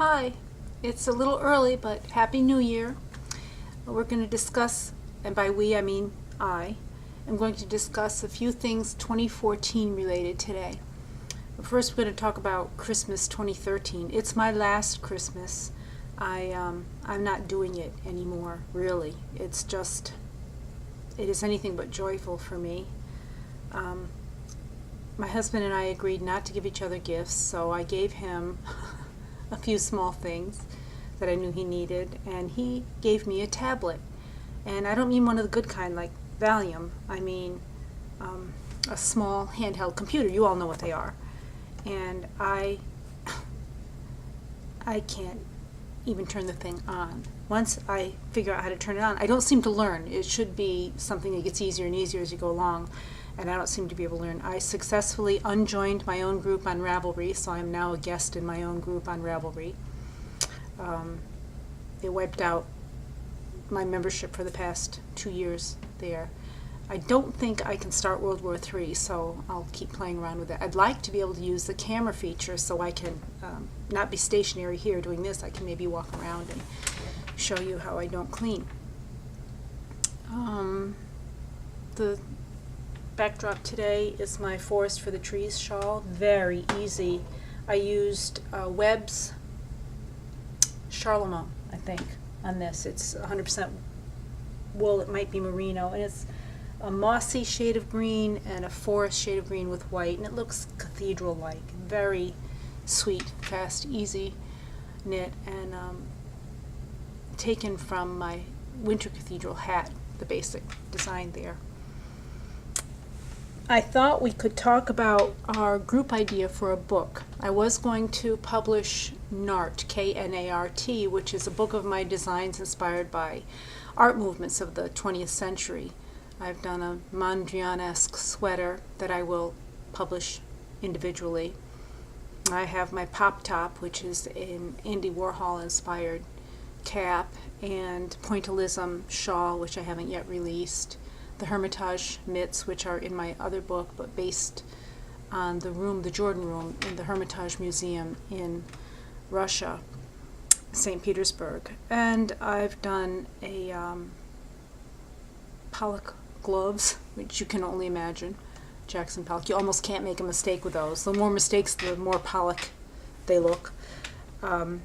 Hi, it's a little early, but Happy New Year. We're going to discuss, and by we I mean I, am going to discuss a few things 2014 related today. But first we're going to talk about Christmas 2013. It's my last Christmas. I'm not doing it anymore, really. It is anything but joyful for me. My husband and I agreed not to give each other gifts, so I gave him a few small things that I knew he needed, and he gave me a tablet. And I don't mean one of the good kind like Valium. I mean a small handheld computer. You all know what they are. And I can't even turn the thing on. Once I figure out how to turn it on, I don't seem to learn. It should be something that gets easier and easier as you go along, and I don't seem to be able to learn. I successfully unjoined my own group on Ravelry, so I'm now a guest in my own group on Ravelry. It wiped out my membership for the past 2 years there. I don't think I can start World War III, so I'll keep playing around with it. I'd like to be able to use the camera feature so I can not be stationary here doing this. I can maybe walk around and show you how I don't clean. The backdrop today is my Forest for the Trees shawl. Very easy. I used Webb's Charlemont, I think, on this. It's 100% wool. It might be merino, and it's a mossy shade of green and a forest shade of green with white, and it looks cathedral-like. Very sweet, fast, easy knit, and taken from my winter cathedral hat, the basic design there. I thought we could talk about our group idea for a book. I was going to publish Knart, K-N-A-R-T, which is a book of my designs inspired by art movements of the 20th century. I've done a Mondrian-esque sweater that I will publish individually. I have my Pop Top, which is an Andy Warhol-inspired cap, and Pointillism shawl, which I haven't yet released. The Hermitage mitts, which are in my other book, but based on the Jordan Room in the Hermitage Museum in Russia, St. Petersburg. And I've done a Pollock gloves, which you can only imagine. Jackson Pollock. You almost can't make a mistake with those. The more mistakes, the more Pollock they look. And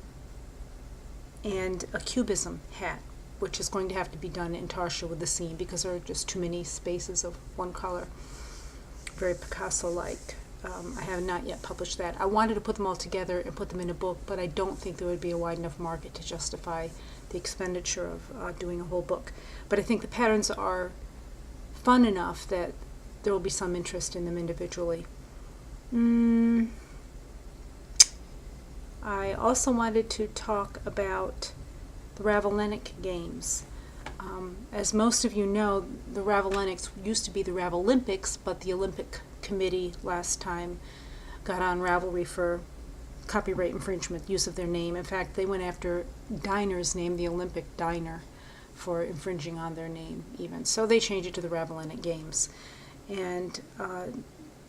a Cubism hat, which is going to have to be done in Tarsha with the seam because there are just too many spaces of one color. Very Picasso-like. I have not yet published that. I wanted to put them all together and put them in a book, but I don't think there would be a wide enough market to justify the expenditure of doing a whole book. But I think the patterns are fun enough that there will be some interest in them individually. I also wanted to talk about the Ravelinic games. As most of you know, the Ravelinics used to be the Ravelympics, but the Olympic Committee last time got on Ravelry for copyright infringement, use of their name. In fact, they went after Diner's name, the Olympic Diner, for infringing on their name even. So they changed it to the Ravelinic Games. And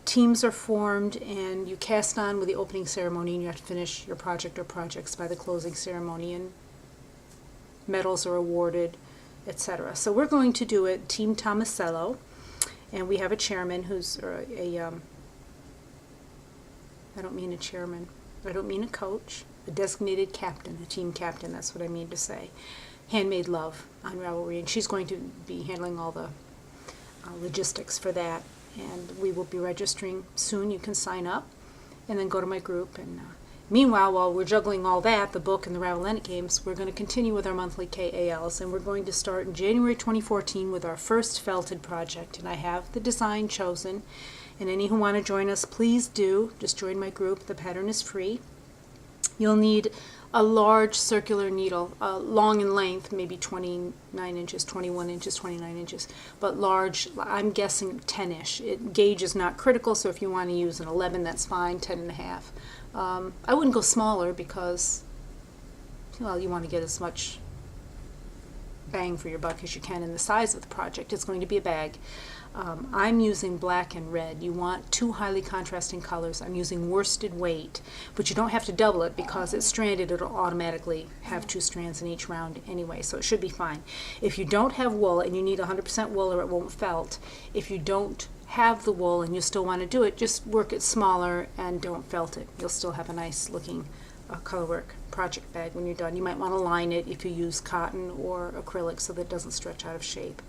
teams are formed, and you cast on with the opening ceremony, and you have to finish your project or projects by the closing ceremony, and medals are awarded, etc. So we're going to do it Team Tomasello, and we have a chairman who's I don't mean a chairman, I don't mean a coach, a designated captain, a team captain, that's what I mean to say. Handmade Love on Ravelry, and she's going to be handling all the logistics for that, and we will be registering soon. You can sign up and then go to my group, and meanwhile, while we're juggling all that, the book and the Ravelinic games, we're going to continue with our monthly KALs, and we're going to start in January 2014 with our first felted project, and I have the design chosen, and any who want to join us, please do. Just join my group. The pattern is free. You'll need a large circular needle, long in length, maybe 29 inches, 21 inches, 29 inches, but large, I'm guessing 10-ish. Gauge is not critical, so if you want to use an 11, that's fine, 10 and a half. I wouldn't go smaller because, well, you want to get as much bang for your buck as you can in the size of the project. It's going to be a bag. I'm using black and red. You want two highly contrasting colors. I'm using worsted weight, but you don't have to double it because it's stranded. It'll automatically have 2 strands in each round anyway, so it should be fine. If you don't have wool and you need 100% wool or it won't felt, if you don't have the wool and you still want to do it, just work it smaller and don't felt it. You'll still have a nice looking colorwork project bag when you're done. You might want to line it if you use cotton or acrylic so that it doesn't stretch out of shape.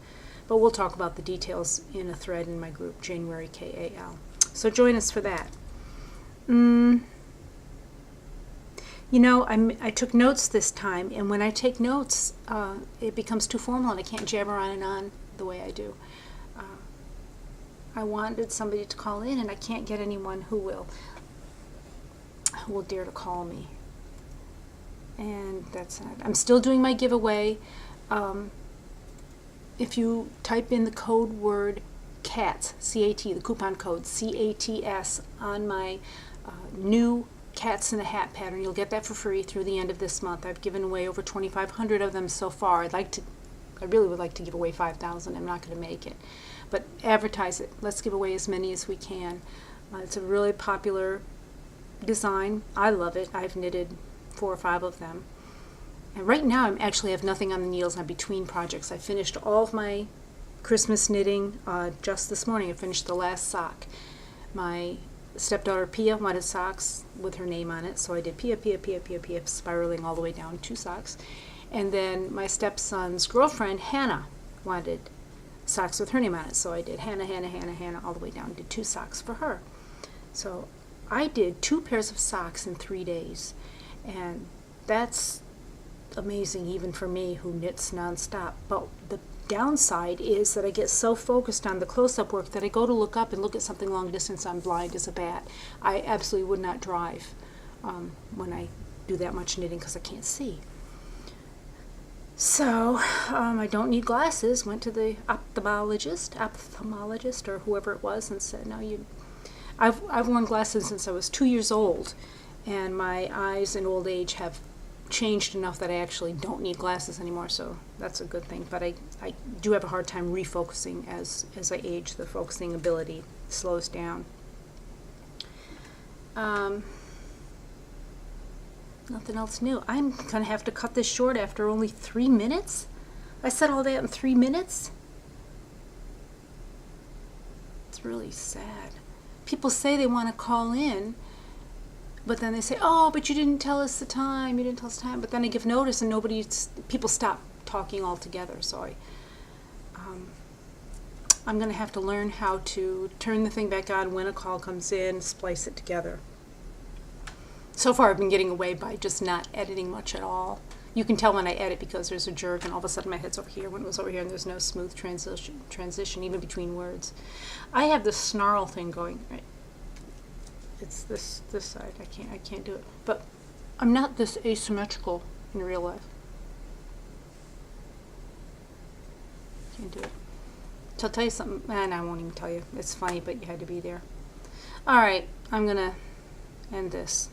But we'll talk about the details in a thread in my group, January KAL. So join us for that. You know, I took notes this time, and when I take notes, it becomes too formal and I can't jabber on and on the way I do. I wanted somebody to call in, and I can't get anyone who will dare to call me. And that's it. I'm still doing my giveaway. If you type in the code word CATS, C-A-T, the coupon code C-A-T-S on my new Cats in a Hat pattern, you'll get that for free through the end of this month. I've given away over 2,500 of them so far. I really would like to give away 5,000. I'm not going to make it. But advertise it. Let's give away as many as we can. It's a really popular design. I love it. I've knitted 4 or 5 of them. And right now I actually have nothing on the needles. I'm between projects. I finished all of my Christmas knitting just this morning. I finished the last sock. My stepdaughter Pia wanted socks with her name on it, so I did Pia, Pia, Pia, Pia, Pia, spiraling all the way down 2 socks. And then my stepson's girlfriend, Hannah, wanted socks with her name on it, so I did Hannah, Hannah, Hannah, Hannah, all the way down, did 2 socks for her. So I did 2 pairs of socks in 3 days, and that's amazing even for me who knits nonstop. But the downside is that I get so focused on the close-up work that I go to look up and look at something long distance. I'm blind as a bat. I absolutely would not drive when I do that much knitting because I can't see. So I don't need glasses. Went to the ophthalmologist or whoever it was and said, no, I've worn glasses since I was 2 years old, and my eyes in old age have changed enough that I actually don't need glasses anymore, so that's a good thing. But I do have a hard time refocusing as I age. The focusing ability slows down. Nothing else new. I'm going to have to cut this short after only 3 minutes? I said all that in 3 minutes? It's really sad. People say they want to call in, but then they say, oh, but you didn't tell us the time, but then I give notice and people stop talking altogether. So I'm going to have to learn how to turn the thing back on when a call comes in, splice it together. So far I've been getting away by just not editing much at all. You can tell when I edit because there's a jerk and all of a sudden my head's over here when it was over here, and there's no smooth transition even between words. I have this snarl thing going, right? It's this side. I can't do it. But I'm not this asymmetrical in real life. Can't do it. So I'll tell you something, and I won't even tell you. It's funny, but you had to be there. All right, I'm gonna end this.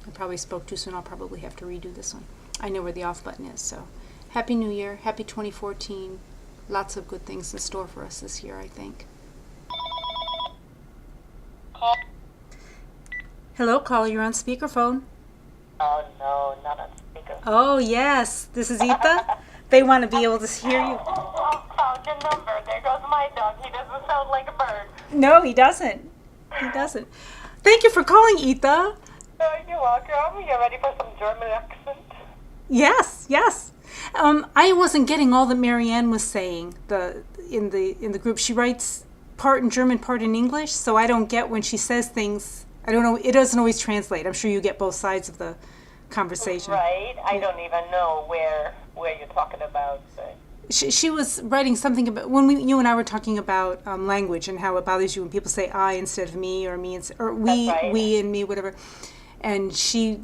I probably spoke too soon. I'll probably have to redo this one. I know where the off button is. So Happy New Year. Happy 2014. Lots of good things in store for us this year, I think. Hello, caller. You're on speakerphone. Oh, no, not on speaker. Oh, yes. This is Etha. They want to be able to hear you. Found your number. There goes my dog. He doesn't sound like a bird. No, he doesn't. He doesn't. Thank you for calling, Etha. You're welcome. You ready for some German accent? Yes, yes. I wasn't getting all that Marianne was saying in the group. She writes part in German, part in English, so I don't get when she says things. I don't know. It doesn't always translate. I'm sure you get both sides of the conversation. Right. I don't even know where you're talking about. But She was writing something about when you and I were talking about language and how it bothers you when people say I instead of me, or me or we, right. We and me, whatever. And she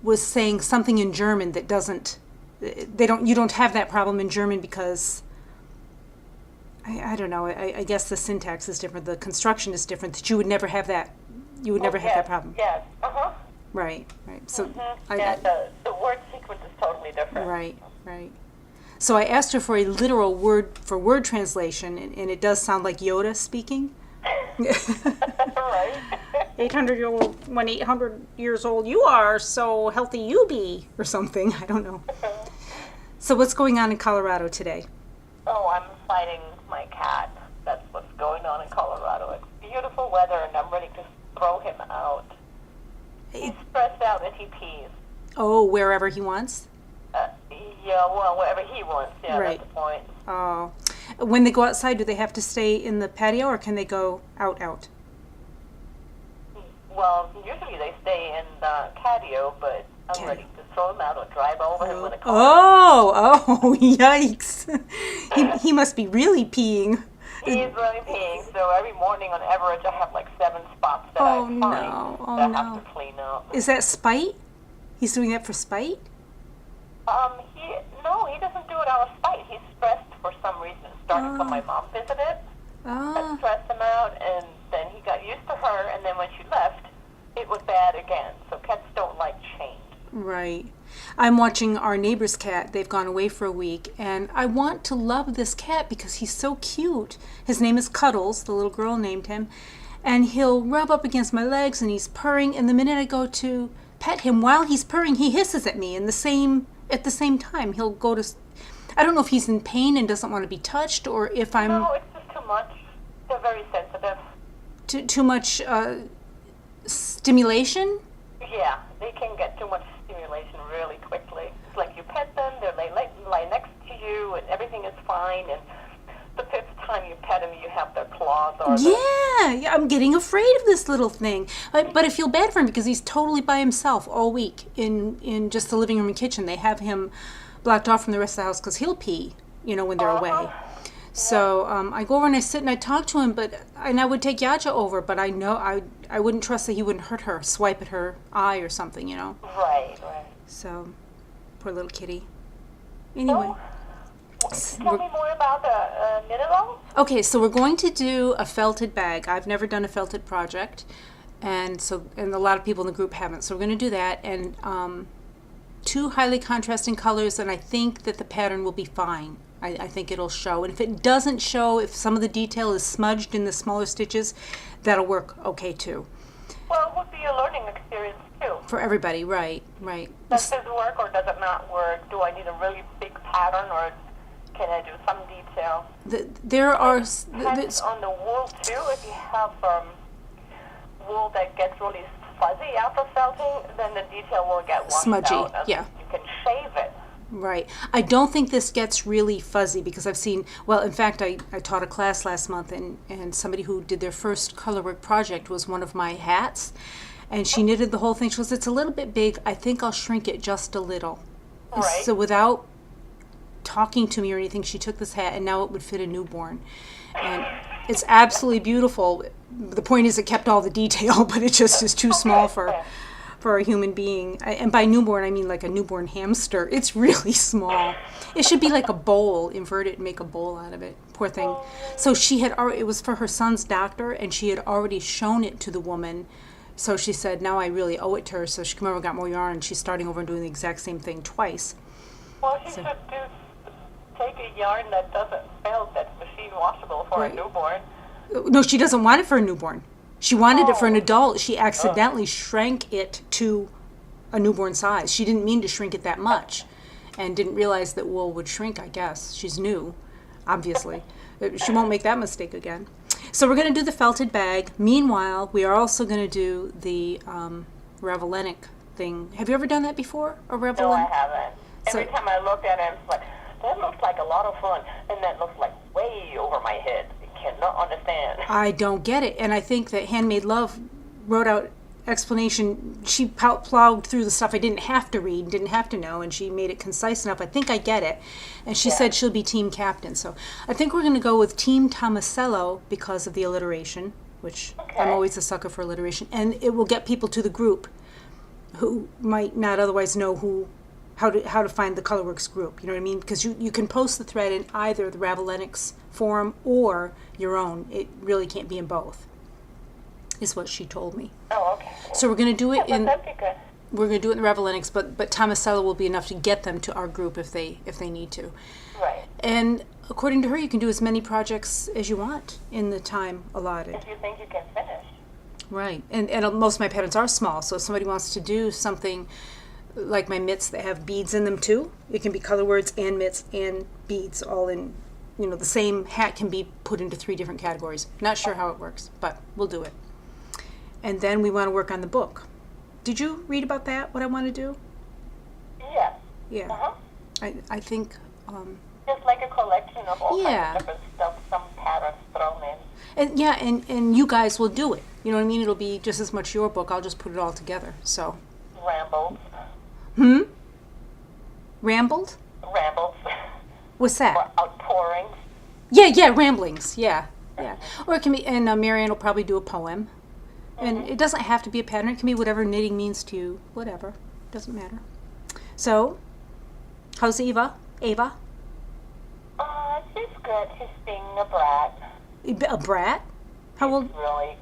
was saying something in German that you don't have that problem in German because I don't know. I guess the syntax is different, the construction is different. That you would never have that. You would never have that problem. Yes. Right. So the word sequence is totally different. Right. So I asked her for a literal word-for-word translation, and it does sound like Yoda speaking. Right. 800-year-old, when 800 years old you are, so healthy you be, or something. I don't know. So what's going on in Colorado today? Oh, I'm fighting my cat. That's what's going on in Colorado. It's beautiful weather, and I'm ready to throw him out. He's stressed out that he pees. Oh, wherever he wants? Yeah, well, wherever he wants. Yeah, Right. that's the point. Oh. When they go outside, do they have to stay in the patio, or can they go out? Well, usually they stay in the patio, but I'm ready to throw him out or drive over him with a car. Oh, yikes. He must be really peeing. He's really peeing, so every morning on average I have like 7 spots that I find no. Oh, that I no. have to clean up. Is that spite? He's doing that for spite? He doesn't do it out of spite. He's stressed for some reason. Starting when my mom visited, that Ah, stressed him out, and then he got used to her, and then when she left, it was bad again. So cats don't like change. right. I'm watching our neighbor's cat. They've gone away for a week, and I want to love this cat because he's so cute. His name is Cuddles, the little girl named him, and he'll rub up against my legs, and he's purring, and the minute I go to pet him, while he's purring, he hisses at me at the same time. He'll go to, I don't know if he's in pain and doesn't want to be touched, or if I'm No, it's just too much. They're very sensitive. too much stimulation. Yeah, they can get too much stimulation really quickly. It's like you pet them, they lie next to you, and everything is fine, and the 5th time you pet them, you have their claws or Yeah, I'm getting afraid of this little thing. But I feel bad for him because he's totally by himself all week in just the living room and kitchen. They have him blocked off from the rest of the house because he'll pee, when they're away. So I go over and I sit and I talk to him, and I would take Yaja over, but I know I wouldn't trust that he wouldn't hurt her, swipe at her eye or something, Right. So, poor little kitty. Anyway. Tell me more about the knit-along. Okay, so we're going to do a felted bag. I've never done a felted project, and a lot of people in the group haven't. So we're going to do that, and 2 highly contrasting colors, and I think that the pattern will be fine. I think it'll show. And if it doesn't show, if some of the detail is smudged in the smaller stitches, that'll work okay too. Well, it would be a learning experience too. For everybody, right. Does this work or does it not work? Do I need a really big pattern or can I do some detail? There are... Depends on the wool too. If you have wool that gets really fuzzy after felting, then the detail will get washed smudgy, out. yeah. You can shave it. Right. I don't think this gets really fuzzy because I've seen, well, in fact, I taught a class last month and somebody who did their first colorwork project was one of my hats, and she knitted the whole thing. She goes, it's a little bit big. I think I'll shrink it just a little. Right. So without talking to me or anything, she took this hat and now it would fit a newborn. And it's absolutely beautiful. The point is it kept all the detail, but it just is too small for a human being. And by newborn, I mean like a newborn hamster. It's really small. It should be like a bowl, invert it and make a bowl out of it. Poor thing. So she had already, it was for her son's doctor, and she had already shown it to the woman. So she said, now I really owe it to her. So she came over and got more yarn, and she's starting over and doing the exact same thing twice. Well, she should take a yarn that doesn't felt, that's machine washable for a newborn. No, she doesn't want it for a newborn. She wanted it for an adult. She accidentally shrank it to a newborn size. She didn't mean to shrink it that much and didn't realize that wool would shrink, I guess. She's new, obviously. She won't make that mistake again. So we're going to do the felted bag. Meanwhile, we are also going to do the Ravelinic thing. Have you ever done that before, a Ravelinic? No, I haven't. So- Every time I look at it, it's like, that looks like a lot of fun, and that looks like way over my head. Cannot understand. I don't get it. And I think that Handmade Love wrote out explanation. She plowed through the stuff I didn't have to read, didn't have to know, and she made it concise enough. I think I get it. And she said she'll be team captain. So I think we're going to go with Team Tomasello because of the alliteration, which I'm always a sucker for alliteration. And it will get people to the group who might not otherwise know how to find the Colorworks group. You know what I mean? Because you can post the thread in either the Ravelinics forum or your own. It really can't be in both, is what she told me. Oh, okay. So we're going to do it in... That'd be good. we're going to do it in the Revelinix, but Tomasello will be enough to get them to our group if they need to. Right. And according to her, you can do as many projects as you want in the time allotted. If you think you can finish. Right. And most of my patterns are small, so if somebody wants to do something like my mitts that have beads in them too, it can be color words and mitts and beads all in, the same hat can be put into 3 different categories. Not sure how it works, but we'll do it. And then we want to work on the book. Did you read about that, what I want to do? Yes. Yeah. Uh-huh. I think... Just like a collection of all Yeah. kinds of different stuff, some patterns thrown in. And yeah, and you guys will do it. You know what I mean? It'll be just as much your book. I'll just put it all together. So. Rambles. Rambled? Rambles. What's that? Or outpourings. Yeah, ramblings. Yeah. Or it can be, and Marianne will probably do a poem. And it doesn't have to be a pattern. It can be whatever knitting means to you. Whatever. Doesn't matter. So, how's Ava? She's good. She's being a brat. A brat? How old? Really.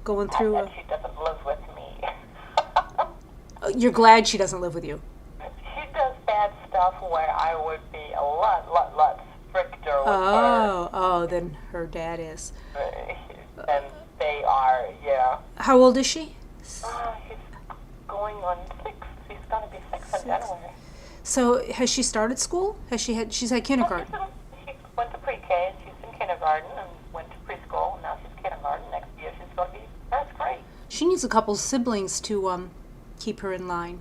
Going through And she doesn't live with me. You're glad she doesn't live with you. She does bad stuff where I would be a lot stricter with her. Oh, then her dad is. And they are, yeah. How old is she? She's going on 6. She's going to be 6 in January. So has she started school? She's had kindergarten? She went to pre-K, she's in kindergarten, and went to preschool, and now she's kindergarten. Next year she's going to be first grade. She needs a couple siblings to keep her in line.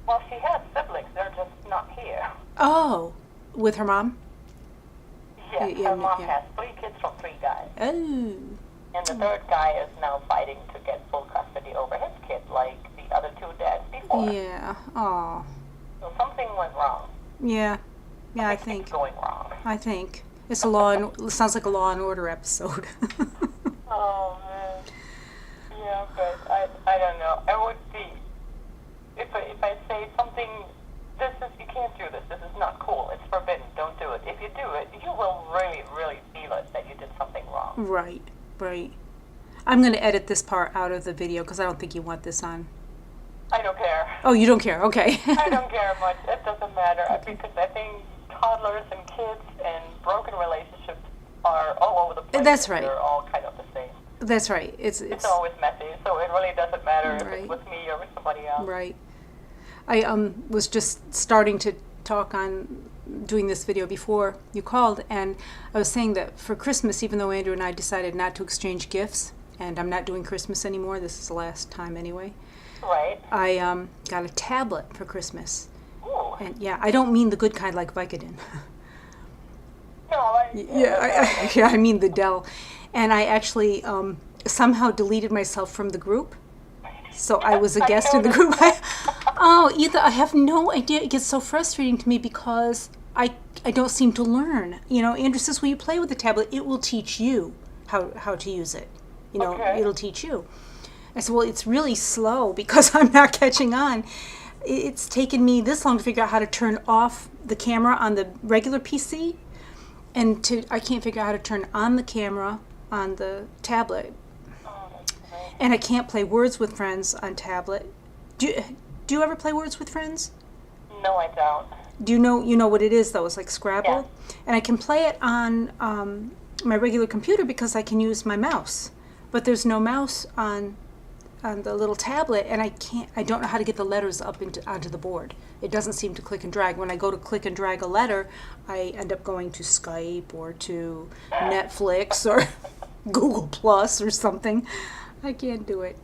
Well, she has siblings, they're just not here. Oh, with her mom? Yes, her mom has 3 kids from 3 guys. Oh. And the 3rd guy is now fighting to get full custody over his kid, like the other 2 dads before. Yeah. Oh. So something went wrong. Yeah, I think. It's going wrong. I think it's sounds like a Law and Order episode. Oh man. Yeah, but I don't know. I would be if I say something. You can't do this. This is not cool. It's forbidden. Don't do it. If you do it, you will really feel it that you did something wrong. Right. I'm going to edit this part out of the video because I don't think you want this on. I don't care. Oh, you don't care? Okay. I don't care much. It doesn't matter because I think toddlers and kids and broken relationships are all over the place. That's right. They're all kind of the same. That's right. It's always messy, so it really doesn't matter if Right. it's with me or with somebody else. Right. I was just starting to talk on doing this video before you called, and I was saying that for Christmas, even though Andrew and I decided not to exchange gifts, and I'm not doing Christmas anymore, this is the last time anyway, Right. I got a tablet for Christmas. Ooh. And yeah, I don't mean the good kind like Vicodin. No, I mean the Dell. And I actually somehow deleted myself from the group. So I was a guest in the group. Etha, I have no idea. It gets so frustrating to me because I don't seem to learn. Andrew says, will you play with the tablet? It will teach you how to use it. Okay. It'll teach you. I said, well, it's really slow because I'm not catching on. It's taken me this long to figure out how to turn off the camera on the regular PC, and I can't figure out how to turn on the camera on the tablet. And I can't play Words with Friends on tablet. Do you ever play Words with Friends? No, I don't. Do you know what it is though? It's like Scrabble. Yeah. And I can play it on my regular computer because I can use my mouse. But there's no mouse on the little tablet, and I don't know how to get the letters up onto the board. It doesn't seem to click and drag. When I go to click and drag a letter, I end up going to Skype or to Netflix or Google Plus or something. I can't do it.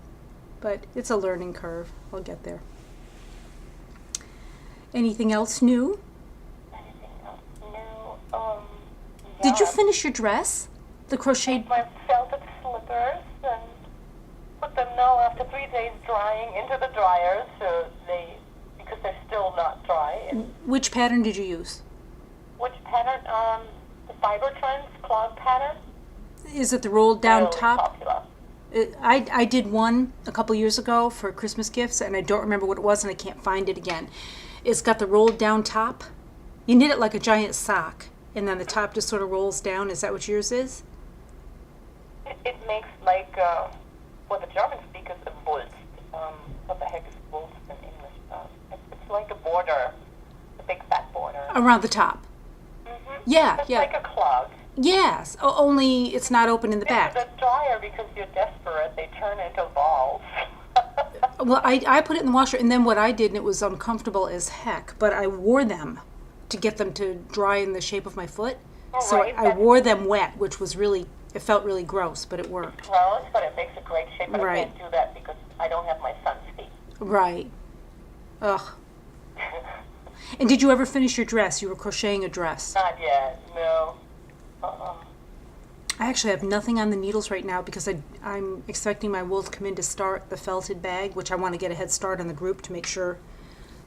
But it's a learning curve. I'll get there. Anything else new? Anything else new? Did you finish your dress? The crocheted... My felted slippers and put them now after 3 days drying into the dryer because they're still not dry. Which pattern did you use? Which pattern? The Fiber Trends clog pattern. Is it the rolled down Really top? popular. I did one a couple years ago for Christmas gifts, and I don't remember what it was, and I can't find it again. It's got the rolled down top. You knit it like a giant sock, and then the top just sort of rolls down. Is that what yours is? It makes like what the German speak is a Wulst. What the heck is Wulst in English? Around the top. Mm-hmm. Yeah, It's yeah. like a clog. Yes, only it's not open in the Into back. the dryer, because you're desperate, they turn into balls. Well, I put it in the washer, and then what I did, and it was uncomfortable as heck, but I wore them to get them to dry in the shape of my foot. Oh, So right, I that's- wore them wet, which was really, it felt really gross, but it worked. Gross, but it makes a great shape. But Right. I can't do that because I don't have my son's feet. Right. Ugh. And did you ever finish your dress? You were crocheting a dress. Not yet, no. Uh-uh. I actually have nothing on the needles right now because I'm expecting my wool to come in to start the felted bag, which I want to get a head start on the group to make sure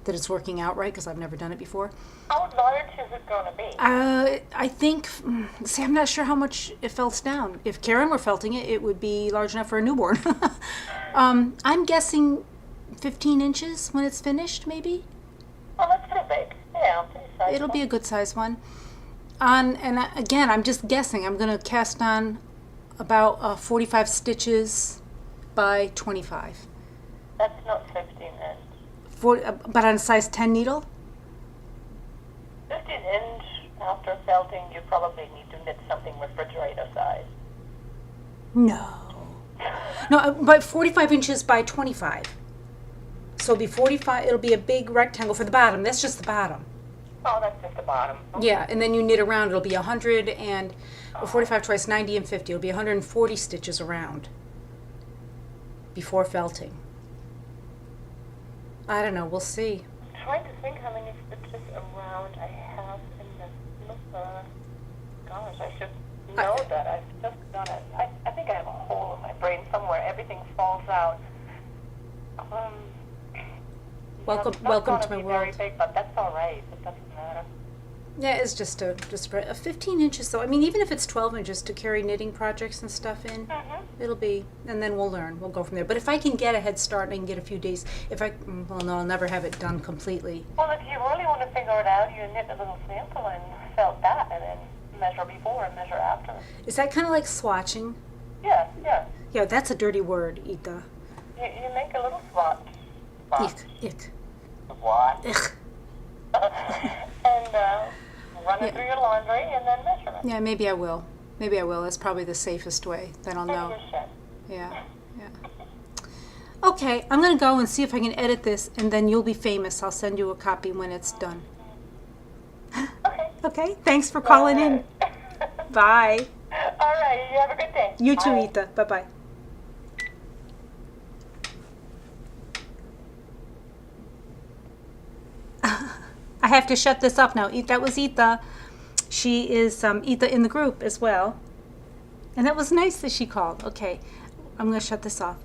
that it's working out right because I've never done it before. How large is it going to be? I think, see, I'm not sure how much it felts down. If Karen were felting it, it would be large enough for a newborn. I'm guessing 15 inches when it's finished, maybe. Well, that's pretty big. Yeah, pretty sizable. It'll be a good size one. Again, I'm just guessing. I'm going to cast on about 45 stitches by 25. That's not 15 inch. But on a size 10 needle? 15 inch after felting, you probably need to knit something refrigerator size. No. No, but 45 inches by 25. So it'll be 45, it'll be a big rectangle for the bottom. That's just the bottom. Oh, that's just the bottom. Yeah, and then you knit around. It'll be 100 and 45 twice 90 and 50. It'll be 140 stitches around before felting. I don't know. We'll see. I'm trying to think how many stitches around I have in this slipper. Gosh, I should know that. I've just done it. I think I have a hole in my brain somewhere. Everything falls out. Welcome It's not to gonna my be world. very big, but that's all right. It doesn't matter. Yeah, it's just a spread. 15 inches though. I mean, even if it's 12 inches to carry knitting projects and stuff in, it'll be, and then we'll learn. We'll go from there. But if I can get a head start and I can get a few days, well, no, I'll never have it done completely. Well, if you really want to figure it out, you knit a little sample and felt that, and then measure before and measure after. Is that kind of like swatching? Yes, yes. Yeah, that's a dirty word, Etha. You make a little swatch. Ick. What? Ugh. And run it through your laundry and then measure it. Yeah, maybe I will. Maybe I will. That's probably the safest way. Then I'll Maybe know. you should. Yeah. Okay, I'm going to go and see if I can edit this, and then you'll be famous. I'll send you a copy when it's done. Okay. Okay, thanks for calling in. Bye. All right, you have a good day. You too, Bye. Etha. Bye-bye. I have to shut this off now. That was Etha. She is Etha in the group as well. And that was nice that she called. Okay, I'm going to shut this off.